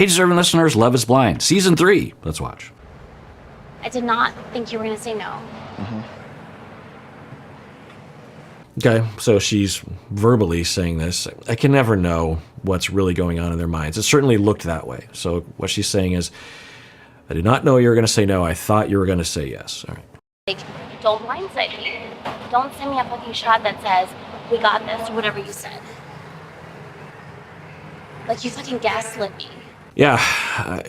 Hey, deserving listeners, Love is Blind, Season 3. Let's watch. I did not think you were going to say no. Okay, so she's verbally saying this. I can never know what's really going on in their minds. It certainly looked that way. So what she's saying is, I did not know you were going to say no. I thought you were going to say yes. All right. Like, don't blindside me. Don't send me a fucking shot that says, we got this, or whatever you said. Like, you fucking gaslit me. Yeah,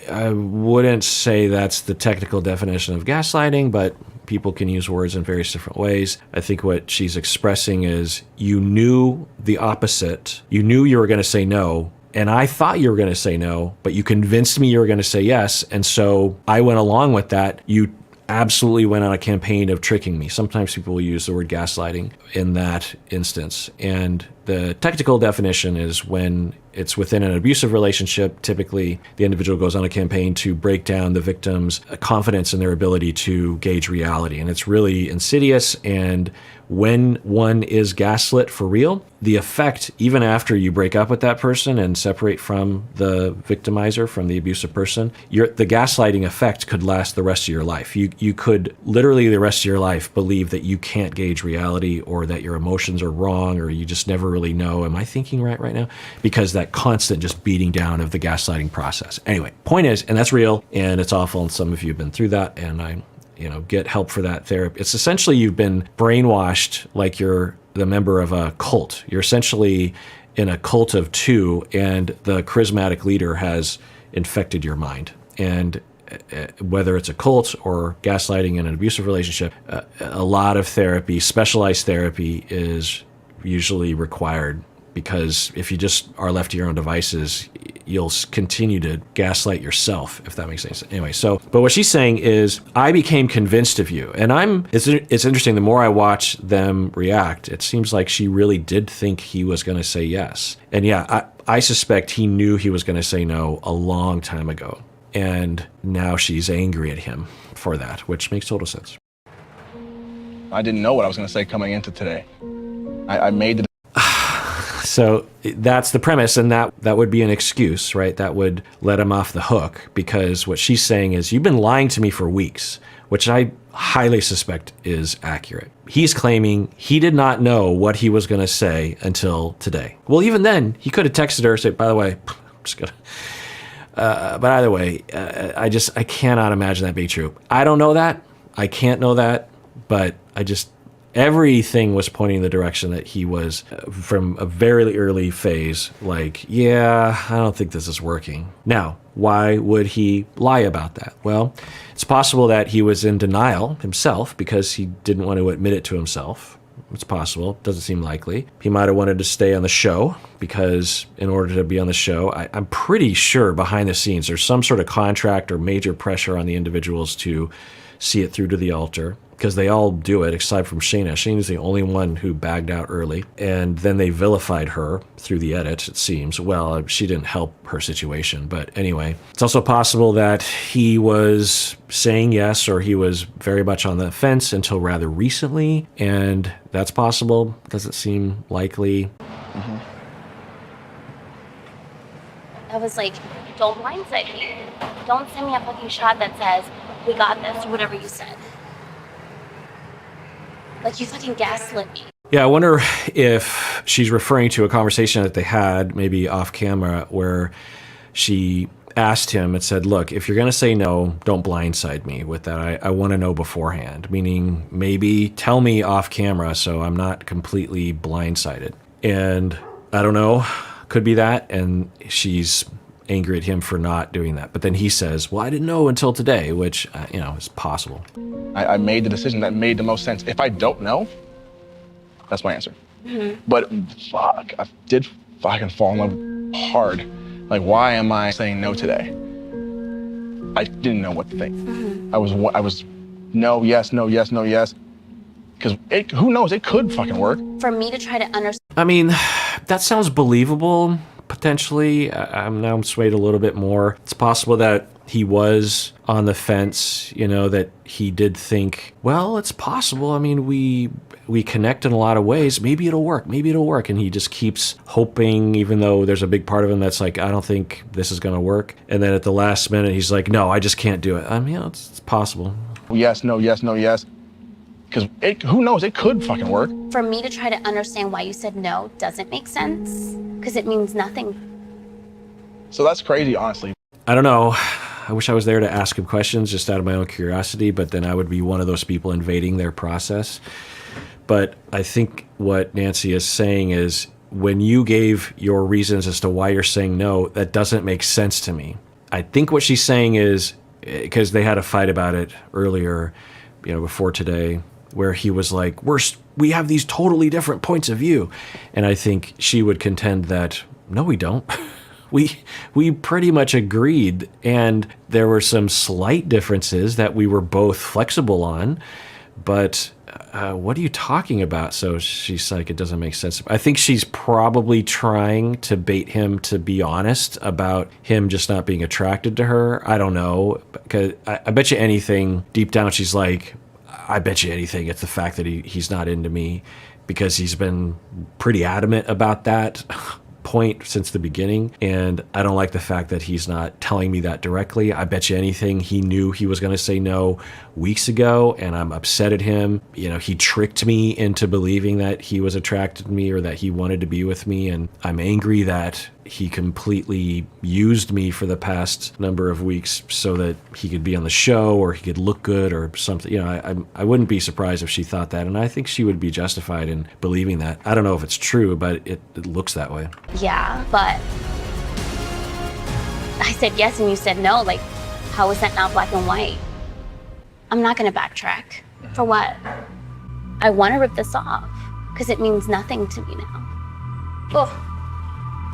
I wouldn't say that's the technical definition of gaslighting, but people can use words in various different ways. I think what she's expressing is you knew the opposite. You knew you were going to say no, and I thought you were going to say no, but you convinced me you were going to say yes, and so I went along with that. You absolutely went on a campaign of tricking me. Sometimes people will use the word gaslighting in that instance. And the technical definition is when it's within an abusive relationship, typically the individual goes on a campaign to break down the victim's confidence in their ability to gauge reality. And it's really insidious. And when one is gaslit for real, the effect, even after you break up with that person and separate from the victimizer, from the abusive person, the gaslighting effect could last the rest of your life. You could literally the rest of your life believe that you can't gauge reality, or that your emotions are wrong, or you just never really know, am I thinking right now? Because that constant just beating down of the gaslighting process. Anyway, point is, and that's real, and it's awful, and some of you have been through that, and I get help for that therapy. It's essentially you've been brainwashed like you're the member of a cult. You're essentially in a cult of two, and the charismatic leader has infected your mind. And whether it's a cult or gaslighting in an abusive relationship, a lot of therapy, specialized therapy, is usually required, because if you just are left to your own devices, you'll continue to gaslight yourself, if that makes any sense. Anyway, but what she's saying is, I became convinced of you. And it's interesting, the more I watch them react, it seems like she really did think he was going to say yes. And yeah, I suspect he knew he was going to say no a long time ago. And now she's angry at him for that, which makes total sense. I didn't know what I was going to say coming into today. I made the... So that's the premise, and that would be an excuse, right? That would let him off the hook, because what she's saying is, you've been lying to me for weeks, which I highly suspect is accurate. He's claiming he did not know what he was going to say until today. Well, even then, he could have texted her and said, by the way, I'm just going to... but either way, I cannot imagine that being true. I don't know that. I can't know that, but everything was pointing in the direction that he was, from a very early phase, like, yeah, I don't think this is working. Now, why would he lie about that? Well, it's possible that he was in denial himself because he didn't want to admit it to himself. It's possible. Doesn't seem likely. He might have wanted to stay on the show, because in order to be on the show, I'm pretty sure behind the scenes there's some sort of contract or major pressure on the individuals to see it through to the altar, because they all do it except from Shayna. Shayna's the only one who bagged out early, and then they vilified her through the edit, it seems. Well, she didn't help her situation, but anyway. It's also possible that he was saying yes, or he was very much on the fence until rather recently, and that's possible. Doesn't seem likely. I was like, don't blindside me. Don't send me a fucking shot that says, we got this, or whatever you said. Like, you fucking gaslit me. Yeah, I wonder if she's referring to a conversation that they had, maybe off camera, where she asked him and said, look, if you're going to say no, don't blindside me with that. I want to know beforehand, meaning maybe tell me off camera so I'm not completely blindsided. And I don't know, could be that. And she's angry at him for not doing that. But then he says, well, I didn't know until today, which, is possible. I made the decision that made the most sense. If I don't know, that's my answer. But fuck, I did fucking fall in love hard. Like, why am I saying no today? I didn't know what to think. I was no, yes, no, yes, no, yes. Because who knows, it could fucking work. For me to try to understand. I mean, that sounds believable, potentially. I'm swayed a little bit more. It's possible that he was on the fence, that he did think, well, it's possible. I mean, we connect in a lot of ways. Maybe it'll work. And he just keeps hoping, even though there's a big part of him that's like, I don't think this is going to work. And then at the last minute, he's like, no, I just can't do it. I mean, it's possible. Yes, no, yes, no, yes. Because who knows? It could fucking work. For me to try to understand why you said no doesn't make sense, because it means nothing. So that's crazy, honestly. I don't know. I wish I was there to ask him questions just out of my own curiosity, but then I would be one of those people invading their process. But I think what Nancy is saying is, when you gave your reasons as to why you're saying no, that doesn't make sense to me. I think what she's saying is, because they had a fight about it earlier, before today, where he was like, we have these totally different points of view. And I think she would contend that, no, we don't. We pretty much agreed, and there were some slight differences that we were both flexible on, but what are you talking about? So she's like, it doesn't make sense. I think she's probably trying to bait him to be honest about him just not being attracted to her. I don't know, because I bet you anything, deep down she's like, I bet you anything it's the fact that he's not into me, because he's been pretty adamant about that point since the beginning, and I don't like the fact that he's not telling me that directly. I bet you anything he knew he was going to say no weeks ago, and I'm upset at him. He tricked me into believing that he was attracted to me or that he wanted to be with me, and I'm angry that he completely used me for the past number of weeks so that he could be on the show or he could look good or something. I wouldn't be surprised if she thought that, and I think she would be justified in believing that. I don't know if it's true, but it looks that way. Yeah, but I said yes and you said no. Like, how is that not black and white? I'm not gonna backtrack. For what? I wanna rip this off because it means nothing to me now. Oh,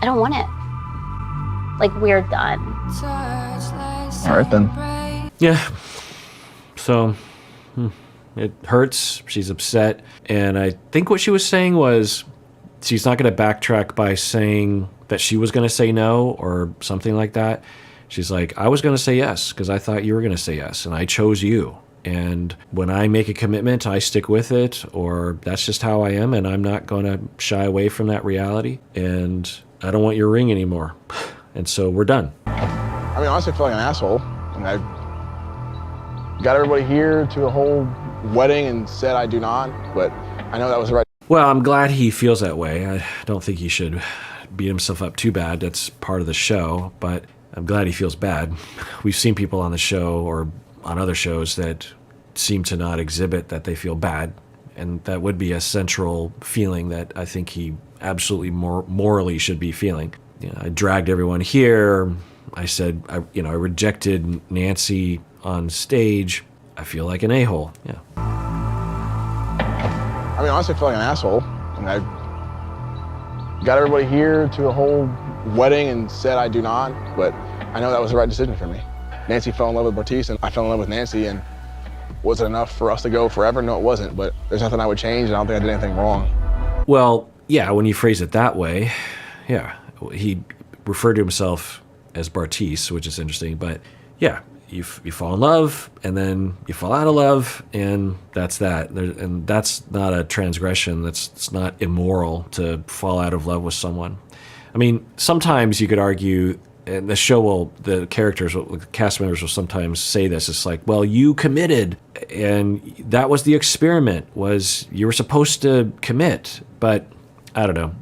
I don't want it. Like, we're done. All right, then. Yeah. So it hurts. She's upset. And I think what she was saying was she's not going to backtrack by saying that she was going to say no or something like that. She's like, I was going to say yes because I thought you were going to say yes, and I chose you. And when I make a commitment, I stick with it, or that's just how I am, and I'm not going to shy away from that reality. And I don't want your ring anymore. And so we're done. I mean, honestly, I feel like an asshole. I got everybody here to a whole wedding and said I do not, but I know that was the right. Well, I'm glad he feels that way. I don't think he should beat himself up too bad. That's part of the show, but I'm glad he feels bad. We've seen people on the show or on other shows that seem to not exhibit that they feel bad, and that would be a central feeling that I think he absolutely morally should be feeling. I dragged everyone here. I said, I rejected Nancy on stage. I feel like an a-hole. Yeah. I mean, honestly, I feel like an asshole. I got everybody here to a whole wedding and said I do not, but I know that was the right decision for me. Nancy fell in love with Bartise, and I fell in love with Nancy, and was it enough for us to go forever? No, it wasn't, but there's nothing I would change, and I don't think I did anything wrong. Well, yeah, when you phrase it that way, yeah. He referred to himself as Bartise, which is interesting, but yeah, you fall in love, and then you fall out of love, and that's that. And that's not a transgression. It's not immoral to fall out of love with someone. I mean, sometimes you could argue, and the cast members will sometimes say this, it's like, well, you committed, and that was the experiment, was you were supposed to commit, but I don't know.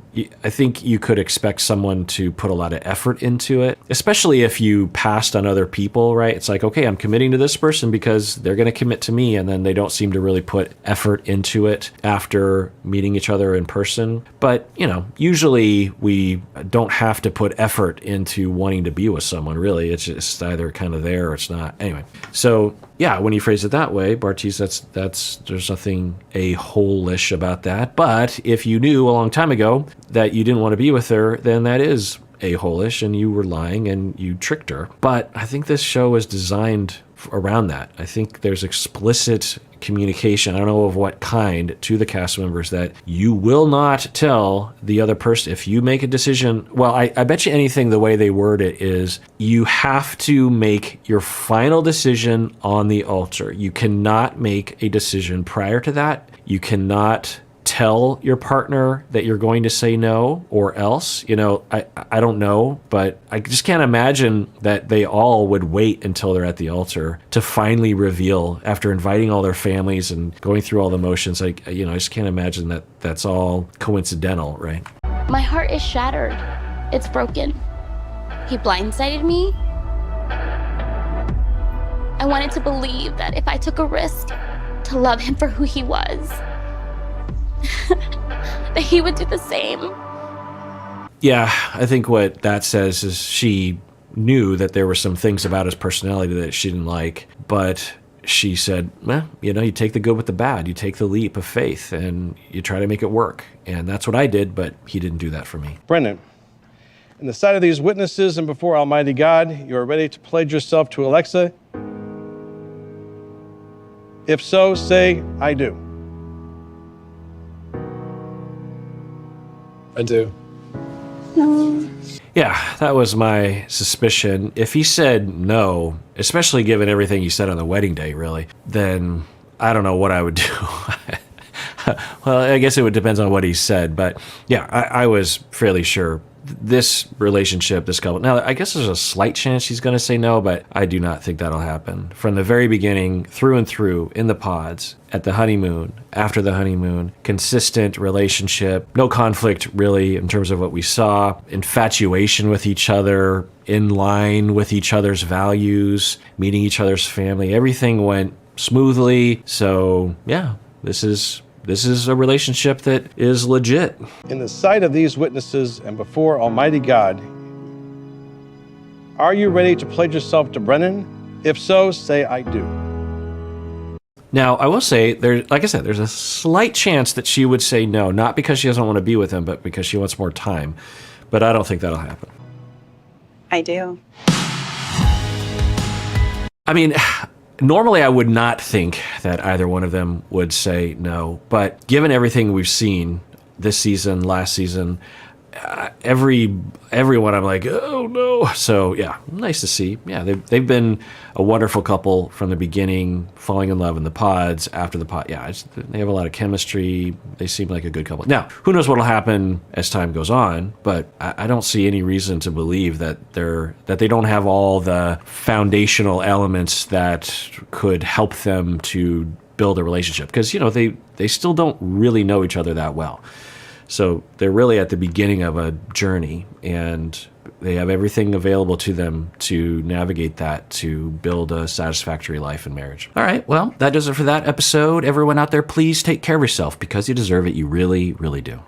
I think you could expect someone to put a lot of effort into it, especially if you passed on other people, right? It's like, okay, I'm committing to this person because they're going to commit to me, and then they don't seem to really put effort into it after meeting each other in person. But, usually we don't have to put effort into wanting to be with someone, really. It's just either kind of there or it's not. Anyway, so yeah, when you phrase it that way, Bartise, that's there's nothing a-hole-ish about that. But if you knew a long time ago that you didn't want to be with her, then that is a-hole-ish and you were lying and you tricked her. But I think this show is designed around that. I think there's explicit communication, I don't know of what kind, to the cast members that you will not tell the other person if you make a decision. Well, I bet you anything the way they word it is you have to make your final decision on the altar. You cannot make a decision prior to that. You cannot tell your partner that you're going to say no or else. I don't know, but I just can't imagine that they all would wait until they're at the altar to finally reveal after inviting all their families and going through all the motions. I just can't imagine that that's all coincidental, right? My heart is shattered. It's broken. He blindsided me. I wanted to believe that if I took a risk to love him for who he was, that he would do the same. Yeah, I think what that says is she knew that there were some things about his personality that she didn't like, but she said, well, you take the good with the bad. You take the leap of faith and you try to make it work. And that's what I did, but he didn't do that for me. Brendan, in the sight of these witnesses and before Almighty God, you are ready to pledge yourself to Alexa? If so, say, I do. I do. No. Yeah, that was my suspicion. If he said no, especially given everything he said on the wedding day, really, then I don't know what I would do. Well, I guess it would depend on what he said, but yeah, I was fairly sure this relationship, this couple. Now, I guess there's a slight chance she's going to say no, but I do not think that'll happen. From the very beginning, through and through, in the pods, at the honeymoon, after the honeymoon, consistent relationship, no conflict really in terms of what we saw, infatuation with each other, in line with each other's values, meeting each other's family. Everything went smoothly. So yeah, this is a relationship that is legit. In the sight of these witnesses and before Almighty God, are you ready to pledge yourself to Brennan? If so, say I do. Now, I will say, like I said, there's a slight chance that she would say no, not because she doesn't want to be with him, but because she wants more time. But I don't think that'll happen. I do. I mean, normally I would not think that either one of them would say no, but given everything we've seen this season, last season, everyone I'm like, oh no. So yeah, nice to see. Yeah, they've been a wonderful couple from the beginning, falling in love in the pods, after the pod. Yeah, they have a lot of chemistry. They seem like a good couple. Now, who knows what'll happen as time goes on, but I don't see any reason to believe that they don't have all the foundational elements that could help them to build a relationship, because they still don't really know each other that well. So they're really at the beginning of a journey, and they have everything available to them to navigate that, to build a satisfactory life in marriage. All right, well, that does it for that episode. Everyone out there, please take care of yourself because you deserve it. You really, really do.